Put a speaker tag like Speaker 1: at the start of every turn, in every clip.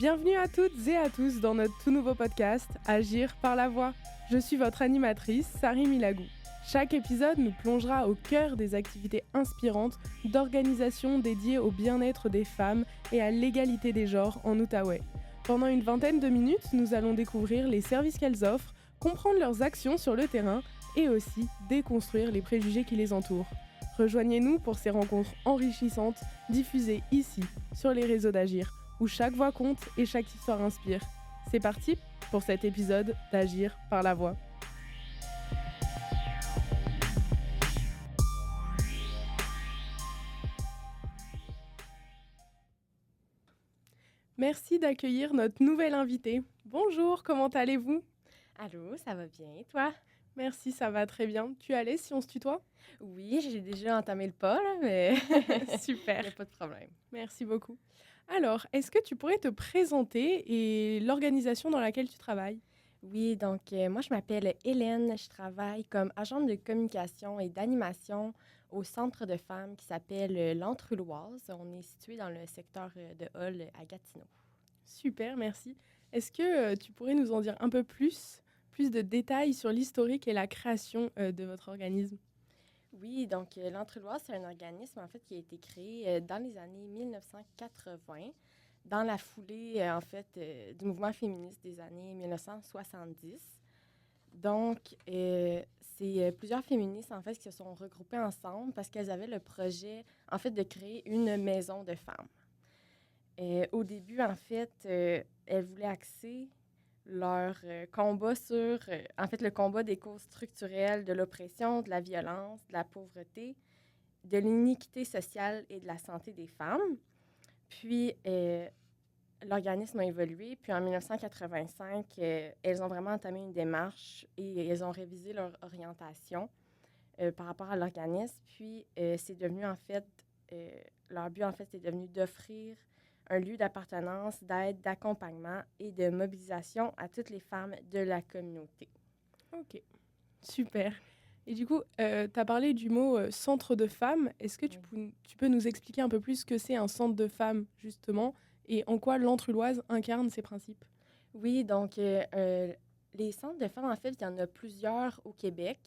Speaker 1: Bienvenue à toutes et à tous dans notre tout nouveau podcast Agir par la voix. Je suis votre animatrice, Sari Milagou. Chaque épisode nous plongera au cœur des activités inspirantes d'organisations dédiées au bien-être des femmes et à l'égalité des genres en Outaouais. Pendant une vingtaine de minutes, nous allons découvrir les services qu'elles offrent, comprendre leurs actions sur le terrain et aussi déconstruire les préjugés qui les entourent. Rejoignez-nous pour ces rencontres enrichissantes diffusées ici, sur les réseaux d'Agir, où chaque voix compte et chaque histoire inspire. C'est parti pour cet épisode d'Agir par la voix. Merci d'accueillir notre nouvelle invitée. Bonjour, comment allez-vous?
Speaker 2: Allô, ça va bien, et toi?
Speaker 1: Merci, ça va très bien. Tu es à l'aise si on se tutoie?
Speaker 2: Oui, j'ai déjà entamé le pas, là, mais
Speaker 1: Super.
Speaker 2: il n'y a pas de problème.
Speaker 1: Merci beaucoup. Alors, est-ce que tu pourrais te présenter et l'organisation dans laquelle tu travailles?
Speaker 2: Oui, donc moi, je m'appelle Hélène. Je travaille comme agente de communication et d'animation au centre de femmes qui s'appelle l'Entre-Louise. On est situé dans le secteur de Hall à Gatineau.
Speaker 1: Super, merci. Est-ce que tu pourrais nous en dire un peu plus de détails sur l'historique et la création de votre organisme?
Speaker 2: Oui, donc l'Entre-Louise, c'est un organisme en fait qui a été créé dans les années 1980, dans la foulée en fait du mouvement féministe des années 1970. Donc, c'est plusieurs féministes en fait qui se sont regroupées ensemble parce qu'elles avaient le projet en fait de créer une maison de femmes. Au début, en fait, elles voulaient axer leur combat sur, en fait, le combat des causes structurelles de l'oppression, de la violence, de la pauvreté, de l'iniquité sociale et de la santé des femmes. Puis, l'organisme a évolué. Puis, en 1985, elles ont vraiment entamé une démarche et elles ont révisé leur orientation par rapport à l'organisme. Puis, c'est devenu, en fait, leur but, en fait, c'est devenu d'offrir un lieu d'appartenance, d'aide, d'accompagnement et de mobilisation à toutes les femmes de la communauté.
Speaker 1: Ok, super. Et du coup, tu as parlé du mot centre de femmes. Est-ce que tu peux nous expliquer un peu plus ce que c'est un centre de femmes, justement, et en quoi l'Entre-Louise incarne ces principes?
Speaker 2: Oui, donc les centres de femmes, en fait, il y en a plusieurs au Québec.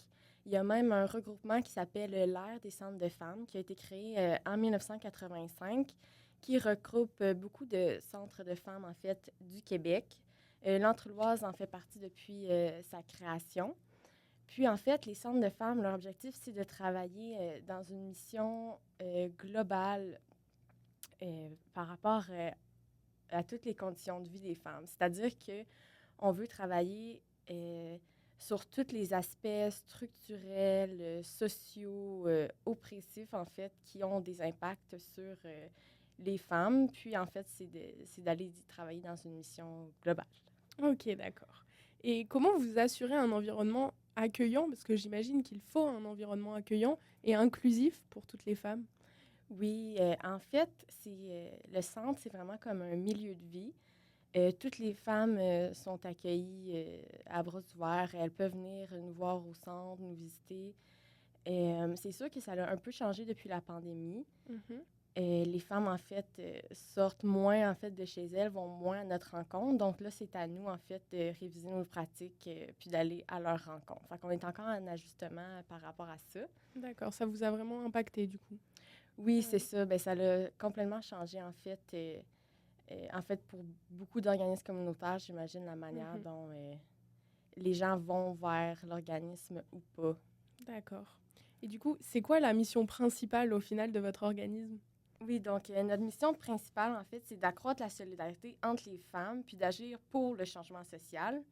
Speaker 2: Il y a même un regroupement qui s'appelle l'Aire des centres de femmes, qui a été créé en 1985, qui regroupe beaucoup de centres de femmes, en fait, du Québec. L'Entre-Louise en fait partie depuis sa création. Puis, en fait, les centres de femmes, leur objectif, c'est de travailler dans une mission globale par rapport à toutes les conditions de vie des femmes. C'est-à-dire qu'on veut travailler sur tous les aspects structurels, sociaux, oppressifs, en fait, qui ont des impacts sur les femmes. Puis, en fait, c'est d'aller travailler dans une mission globale.
Speaker 1: Ok, d'accord. Et comment vous assurez un environnement accueillant? Parce que j'imagine qu'il faut un environnement accueillant et inclusif pour toutes les femmes.
Speaker 2: Oui, en fait, le centre, c'est vraiment comme un milieu de vie. Toutes les femmes sont accueillies à bras ouverts. Elles peuvent venir nous voir au centre, nous visiter. C'est sûr que ça a un peu changé depuis la pandémie.
Speaker 1: Mhm.
Speaker 2: Les femmes, en fait, sortent moins, en fait, de chez elles, vont moins à notre rencontre. Donc là, c'est à nous, en fait, de réviser nos pratiques puis d'aller à leur rencontre. Fait qu'on est encore en ajustement par rapport à ça.
Speaker 1: D'accord, ça vous a vraiment impacté du coup?
Speaker 2: Oui, c'est ça. Bien, ça a complètement changé, en fait. En fait, pour beaucoup d'organismes communautaires, j'imagine la manière dont les gens vont vers l'organisme ou pas.
Speaker 1: D'accord. Et du coup, c'est quoi la mission principale au final de votre organisme?
Speaker 2: Oui, donc notre mission principale, en fait, c'est d'accroître la solidarité entre les femmes puis d'agir pour le changement social.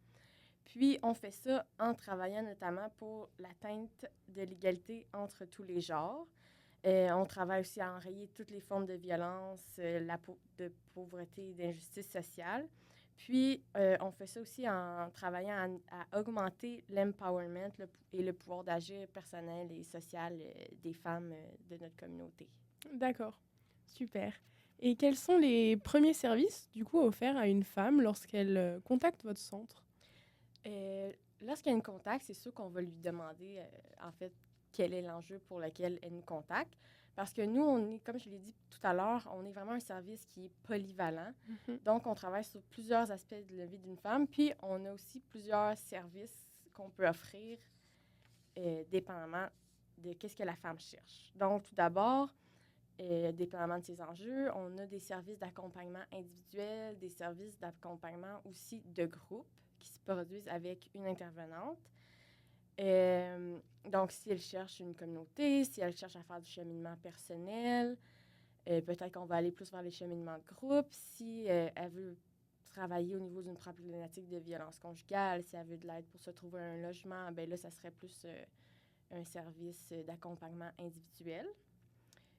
Speaker 2: Puis, on fait ça en travaillant notamment pour l'atteinte de l'égalité entre tous les genres. On travaille aussi à enrayer toutes les formes de violence, de pauvreté et d'injustice sociale. Puis, on fait ça aussi en travaillant à augmenter l'empowerment et le pouvoir d'agir personnel et social des femmes de notre communauté.
Speaker 1: D'accord, super. Et quels sont les premiers services du coup offerts à une femme lorsqu'elle contacte votre centre?
Speaker 2: Lorsqu'elle nous contacte, c'est sûr qu'on va lui demander, en fait, quel est l'enjeu pour lequel elle nous contacte. Parce que nous, on est, comme je l'ai dit tout à l'heure, on est vraiment un service qui est polyvalent. Donc, on travaille sur plusieurs aspects de la vie d'une femme. Puis, on a aussi plusieurs services qu'on peut offrir dépendamment de qu'est-ce que la femme cherche. Donc, tout d'abord, dépendamment de ses enjeux, on a des services d'accompagnement individuel, des services d'accompagnement aussi de groupe qui se produisent avec une intervenante. Donc, si elle cherche une communauté, si elle cherche à faire du cheminement personnel, peut-être qu'on va aller plus vers les cheminements de groupe. Si elle veut travailler au niveau d'une problématique de violence conjugale, si elle veut de l'aide pour se trouver un logement, bien là, ça serait plus un service d'accompagnement individuel.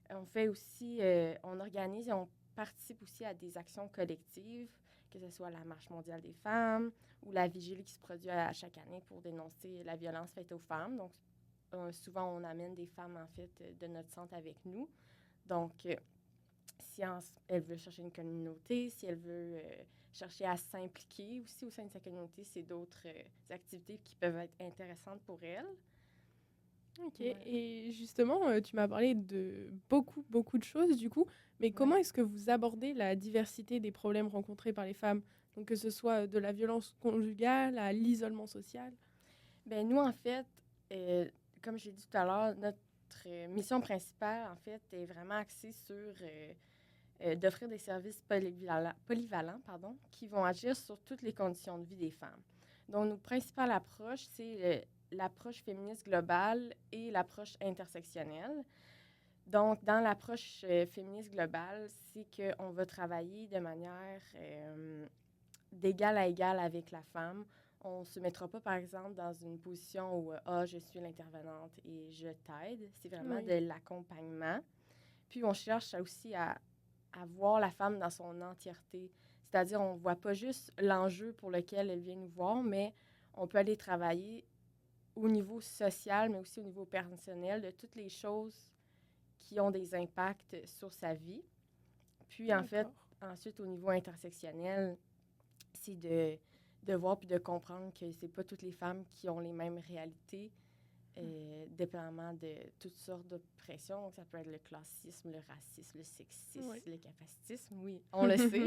Speaker 2: On fait aussi, on organise et on participe aussi à des actions collectives, que ce soit la Marche mondiale des femmes ou la vigile qui se produit à chaque année pour dénoncer la violence faite aux femmes. Donc, souvent, on amène des femmes, en fait, de notre centre avec nous. Donc, si elle veut chercher une communauté, si elle veut chercher à s'impliquer aussi au sein de sa communauté, c'est d'autres activités qui peuvent être intéressantes pour elle.
Speaker 1: Ok, et justement, tu m'as parlé de beaucoup de choses du coup, mais comment est-ce que vous abordez la diversité des problèmes rencontrés par les femmes? Donc que ce soit de la violence conjugale à l'isolement social?
Speaker 2: Bien, nous, en fait, comme j'ai dit tout à l'heure, notre mission principale, en fait, est vraiment axée sur d'offrir des services polyvalents qui vont agir sur toutes les conditions de vie des femmes. Donc, notre principale approche, c'est l'approche féministe globale et l'approche intersectionnelle. Donc, dans l'approche féministe globale, c'est qu'on va travailler de manière d'égal à égal avec la femme. On ne se mettra pas, par exemple, dans une position où je suis l'intervenante et je t'aide. C'est vraiment de l'accompagnement. Puis, on cherche aussi à voir la femme dans son entièreté. C'est-à-dire, on ne voit pas juste l'enjeu pour lequel elle vient nous voir, mais on peut aller travailler au niveau social, mais aussi au niveau personnel, de toutes les choses qui ont des impacts sur sa vie. Puis, en fait, ensuite, au niveau intersectionnel, c'est de voir puis de comprendre que c'est pas toutes les femmes qui ont les mêmes réalités, dépendamment de toutes sortes d'oppressions. Donc, ça peut être le classisme, le racisme, le sexisme, le capacitisme. Oui, on le sait.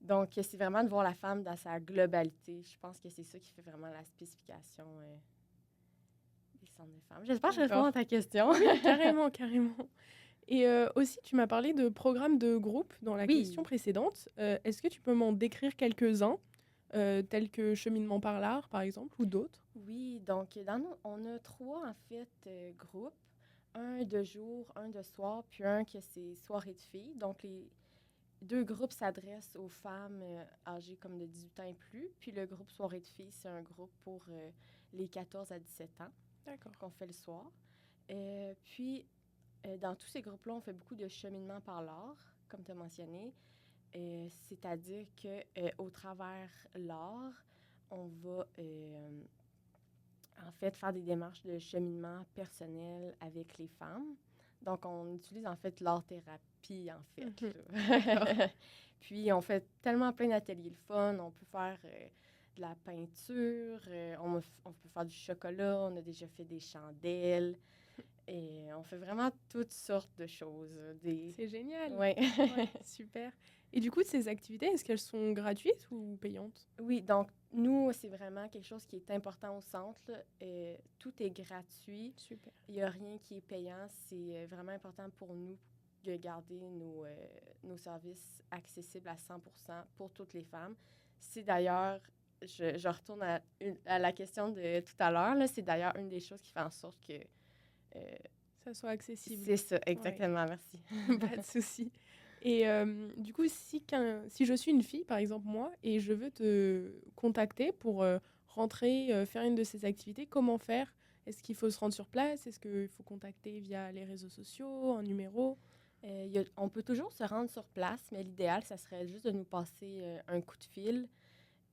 Speaker 2: Donc, c'est vraiment de voir la femme dans sa globalité. Je pense que c'est ça qui fait vraiment la spécification des centres de femmes. J'espère que je réponds à ta question.
Speaker 1: Oui, carrément. Et aussi, tu m'as parlé de programmes de groupe dans la question précédente. Est-ce que tu peux m'en décrire quelques-uns, tels que Cheminement par l'art, par exemple, ou d'autres?
Speaker 2: Oui, donc on a 3, en fait, groupes. Un de jour, un de soir, puis un que c'est soirée de filles. Donc, les 2 groupes s'adressent aux femmes âgées comme de 18 ans et plus. Puis le groupe soirée de filles, c'est un groupe pour les 14 à 17 ans.
Speaker 1: D'accord. Qu'on
Speaker 2: fait le soir. Puis, dans tous ces groupes-là, on fait beaucoup de cheminement par l'art, comme tu as mentionné. C'est-à-dire qu'au travers l'art, on va en fait faire des démarches de cheminement personnel avec les femmes. Donc, on utilise en fait l'art-thérapie, en fait. Puis, on fait tellement plein d'ateliers le fun. On peut faire de la peinture, on peut faire du chocolat, on a déjà fait des chandelles. Et on fait vraiment toutes sortes de choses.
Speaker 1: C'est génial!
Speaker 2: Oui.
Speaker 1: Super. Et du coup, ces activités, est-ce qu'elles sont gratuites ou payantes?
Speaker 2: Oui, donc nous, c'est vraiment quelque chose qui est important au centre. Tout est gratuit.
Speaker 1: Super.
Speaker 2: Il n'y a rien qui est payant. C'est vraiment important pour nous de garder nos services accessibles à 100% pour toutes les femmes. C'est d'ailleurs, je retourne à la question de tout à l'heure, là, c'est d'ailleurs une des choses qui fait en sorte que
Speaker 1: ça soit accessible.
Speaker 2: C'est ça, exactement, merci.
Speaker 1: Pas de souci. Et du coup, si je suis une fille, par exemple moi, et je veux te contacter pour rentrer, faire une de ces activités, comment faire? Est-ce qu'il faut se rendre sur place? Est-ce qu'il faut contacter via les réseaux sociaux, un numéro?
Speaker 2: On peut toujours se rendre sur place, mais l'idéal, ça serait juste de nous passer un coup de fil.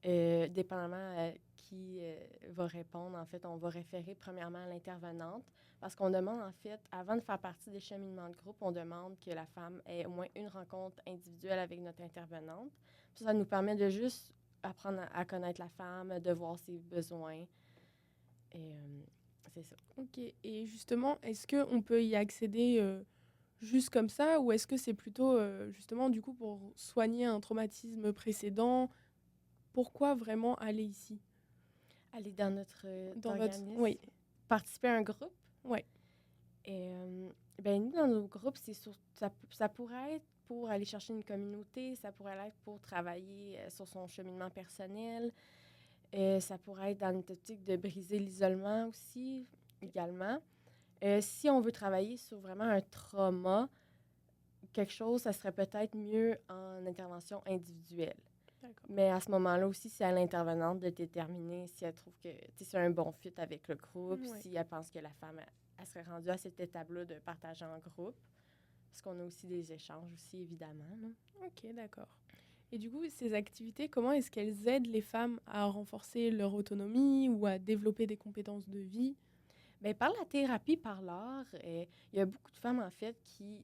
Speaker 2: Dépendamment qui va répondre, en fait, on va référer premièrement à l'intervenante parce qu'on demande, en fait, avant de faire partie des cheminements de groupe, on demande que la femme ait au moins une rencontre individuelle avec notre intervenante. Ça nous permet de juste apprendre à connaître la femme, de voir ses besoins. c'est ça.
Speaker 1: Ok. Et justement, est-ce qu'on peut y accéder juste comme ça ou est-ce que c'est plutôt justement du coup pour soigner un traumatisme précédent? Pourquoi vraiment aller ici?
Speaker 2: Aller dans notre
Speaker 1: Dans votre...
Speaker 2: organisme,
Speaker 1: Oui,
Speaker 2: participer à un groupe.
Speaker 1: ouais.
Speaker 2: Et, ben, nous, dans nos groupes, ça pourrait être pour aller chercher une communauté, ça pourrait être pour travailler sur son cheminement personnel, ça pourrait être dans une optique de briser l'isolement aussi, également. Si on veut travailler sur vraiment un trauma, quelque chose, ça serait peut-être mieux en intervention individuelle.
Speaker 1: D'accord.
Speaker 2: Mais à ce moment-là aussi, c'est à l'intervenante de déterminer si elle trouve que c'est un bon fit avec le groupe,
Speaker 1: Ouais.
Speaker 2: si elle pense que la femme elle serait rendue à cette étape-là de partager en groupe. Parce qu'on a aussi des échanges aussi, évidemment. Là.
Speaker 1: Ok, d'accord. Et du coup, ces activités, comment est-ce qu'elles aident les femmes à renforcer leur autonomie ou à développer des compétences de vie?
Speaker 2: Bien, par la thérapie, par l'art, il y a beaucoup de femmes, en fait, qui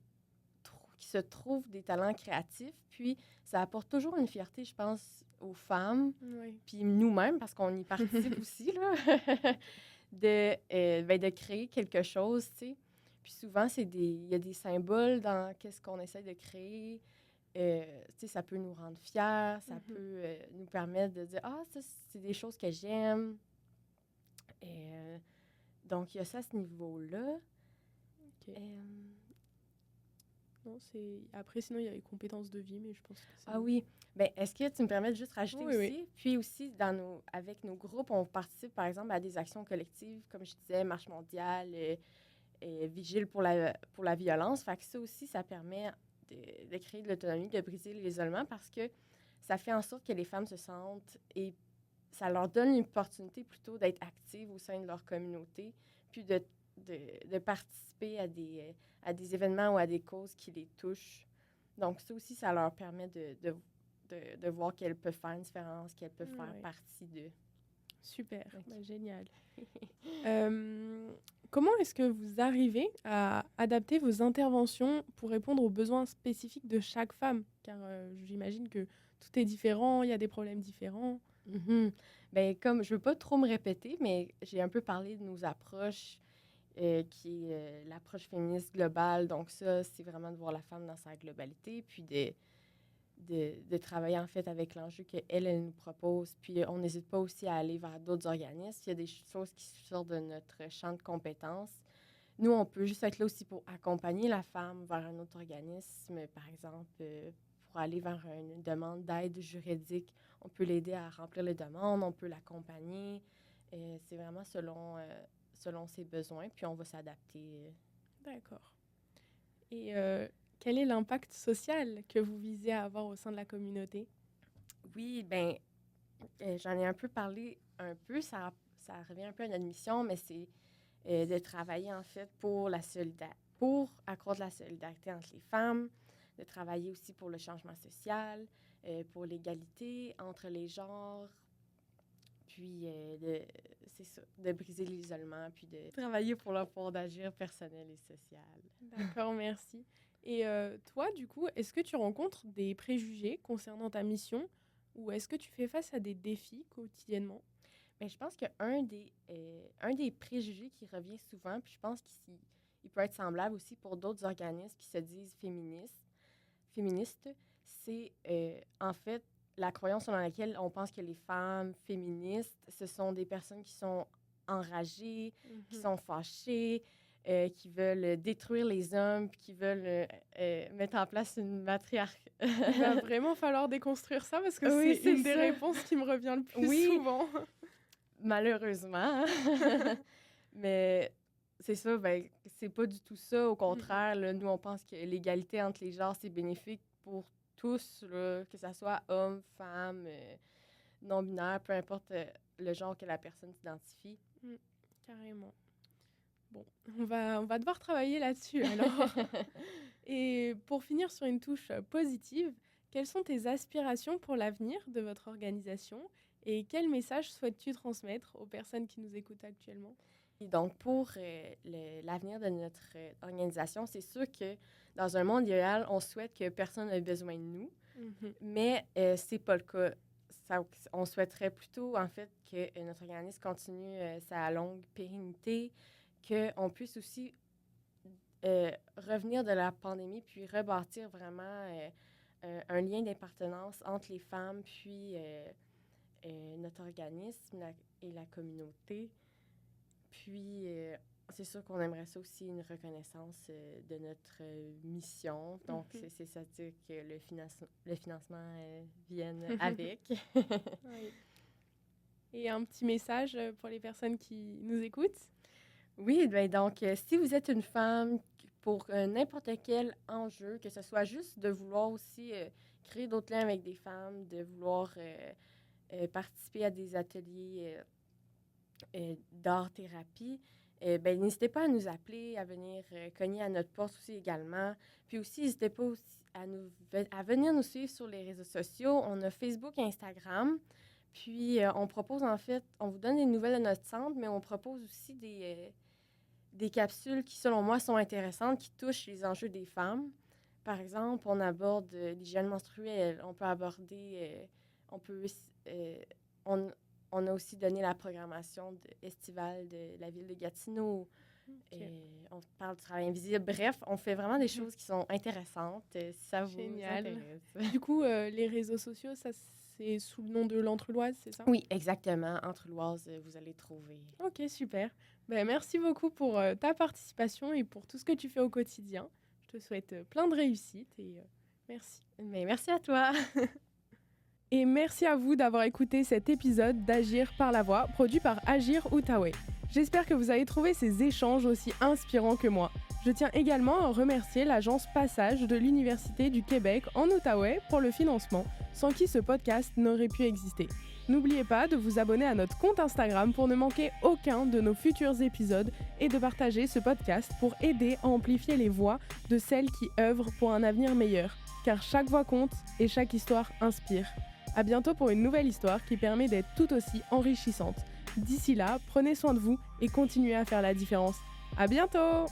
Speaker 2: se trouvent des talents créatifs. Puis, ça apporte toujours une fierté, je pense, aux femmes,
Speaker 1: Oui.
Speaker 2: puis nous-mêmes, parce qu'on y participe aussi, là, de créer quelque chose, tu sais. Puis souvent, il y a des symboles dans qu'est-ce qu'on essaie de créer. Tu sais, ça peut nous rendre fiers, ça peut nous permettre de dire « Ah, ça, c'est des choses que j'aime. » Donc, il y a ça à ce niveau-là.
Speaker 1: Ok. Non, c'est... Après, sinon, il y a les compétences de vie, mais je pense que c'est...
Speaker 2: Ah oui. Bien, est-ce que tu me permets de juste rajouter
Speaker 1: Oui,
Speaker 2: aussi?
Speaker 1: oui.
Speaker 2: Puis aussi, avec nos groupes, on participe, par exemple, à des actions collectives, comme je disais, Marche mondiale, Vigile pour la violence. Fait que ça aussi, ça permet de créer de l'autonomie, de briser l'isolement parce que ça fait en sorte que les femmes se sentent et ça leur donne l'opportunité plutôt d'être actives au sein de leur communauté, puis de participer à des événements ou à des causes qui les touchent. Donc, ça aussi, ça leur permet de voir qu'elles peuvent faire une différence, qu'elles peuvent faire
Speaker 1: Ouais.
Speaker 2: partie de...
Speaker 1: Super,
Speaker 2: Ok.
Speaker 1: bah, génial. Comment est-ce que vous arrivez à adapter vos interventions pour répondre aux besoins spécifiques de chaque femme? Car j'imagine que tout est différent, il y a des problèmes différents.
Speaker 2: Mhm. Bien, comme je veux pas trop me répéter, mais j'ai un peu parlé de nos approches, qui est l'approche féministe globale. Donc ça, c'est vraiment de voir la femme dans sa globalité, puis de travailler en fait avec l'enjeu qu'elle nous propose. Puis on n'hésite pas aussi à aller vers d'autres organismes. Il y a des choses qui sortent de notre champ de compétences. Nous, on peut juste être là aussi pour accompagner la femme vers un autre organisme, par exemple, pour aller vers une demande d'aide juridique. On peut l'aider à remplir les demandes, on peut l'accompagner. C'est vraiment selon ses besoins, puis on va s'adapter.
Speaker 1: D'accord. Et quel est l'impact social que vous visez à avoir au sein de la communauté?
Speaker 2: Oui, bien, j'en ai un peu parlé ça revient un peu à notre mission, mais c'est de travailler en fait pour accroître la solidarité entre les femmes, de travailler aussi pour le changement social, pour l'égalité entre les genres, puis c'est ça, de briser l'isolement, puis de travailler pour leur pouvoir d'agir personnel et social.
Speaker 1: D'accord, merci. Et toi, du coup, est-ce que tu rencontres des préjugés concernant ta mission ou est-ce que tu fais face à des défis quotidiennement?
Speaker 2: Bien, je pense un des préjugés qui revient souvent, puis je pense qu'il peut être semblable aussi pour d'autres organismes qui se disent féministes, c'est en fait la croyance selon laquelle on pense que les femmes féministes, ce sont des personnes qui sont enragées, qui sont fâchées, qui veulent détruire les hommes, puis qui veulent mettre en place une matriarcat.
Speaker 1: Il va vraiment falloir déconstruire ça parce que
Speaker 2: Oui,
Speaker 1: c'est une des
Speaker 2: ça.
Speaker 1: réponses qui me revient le plus
Speaker 2: Oui.
Speaker 1: souvent.
Speaker 2: Malheureusement. Mais c'est ça, ben, c'est pas du tout ça. Au contraire, là, nous, on pense que l'égalité entre les genres, c'est bénéfique pour tous, là, que ce soit hommes, femmes, non-binaires, peu importe le genre que la personne s'identifie.
Speaker 1: Carrément. Bon, on va devoir travailler là-dessus alors. Et pour finir sur une touche positive, quelles sont tes aspirations pour l'avenir de votre organisation et quel message souhaites-tu transmettre aux personnes qui nous écoutent actuellement?
Speaker 2: Et donc, pour l'avenir de notre organisation, c'est sûr que dans un monde idéal, on souhaite que personne n'ait besoin de nous, mais c'est pas le cas. on souhaiterait plutôt, en fait, que notre organisme continue sa longue pérennité, qu'on puisse aussi revenir de la pandémie, puis rebâtir vraiment un lien d'appartenance entre les femmes, puis notre organisme et la communauté. Puis, c'est sûr qu'on aimerait ça aussi, une reconnaissance de notre mission. Donc, c'est ça, dire que le financement vienne avec.
Speaker 1: Oui. Et un petit message pour les personnes qui nous écoutent?
Speaker 2: Oui, bien donc, si vous êtes une femme, pour n'importe quel enjeu, que ce soit juste de vouloir aussi créer d'autres liens avec des femmes, de vouloir participer à des ateliers d'art-thérapie, ben, n'hésitez pas à nous appeler, à venir cogner à notre porte aussi également. Puis aussi, n'hésitez pas aussi à venir nous suivre sur les réseaux sociaux. On a Facebook et Instagram. Puis, on propose, en fait, on vous donne des nouvelles de notre centre, mais on propose aussi des capsules qui, selon moi, sont intéressantes, qui touchent les enjeux des femmes. Par exemple, on aborde l'hygiène menstruelle. On peut aborder... on a aussi donné la programmation estivale de la ville de Gatineau. On parle du travail invisible. Bref, on fait vraiment des choses qui sont intéressantes. Si ça vous intéresse.
Speaker 1: Du coup, les réseaux sociaux, ça, c'est sous le nom de l'Entre-Loise, c'est ça?
Speaker 2: Oui, exactement. Entre-Loise, vous allez trouver.
Speaker 1: OK, super. Ben, merci beaucoup pour ta participation et pour tout ce que tu fais au quotidien. Je te souhaite plein de réussite et merci.
Speaker 2: Mais merci à toi.
Speaker 1: Et merci à vous d'avoir écouté cet épisode d'Agir par la voix, produit par Agir Outaouais. J'espère que vous avez trouvé ces échanges aussi inspirants que moi. Je tiens également à remercier l'agence Passage de l'Université du Québec en Outaouais pour le financement, sans qui ce podcast n'aurait pu exister. N'oubliez pas de vous abonner à notre compte Instagram pour ne manquer aucun de nos futurs épisodes et de partager ce podcast pour aider à amplifier les voix de celles qui œuvrent pour un avenir meilleur, car chaque voix compte et chaque histoire inspire. À bientôt pour une nouvelle histoire qui permet d'être tout aussi enrichissante. D'ici là, prenez soin de vous et continuez à faire la différence. À bientôt!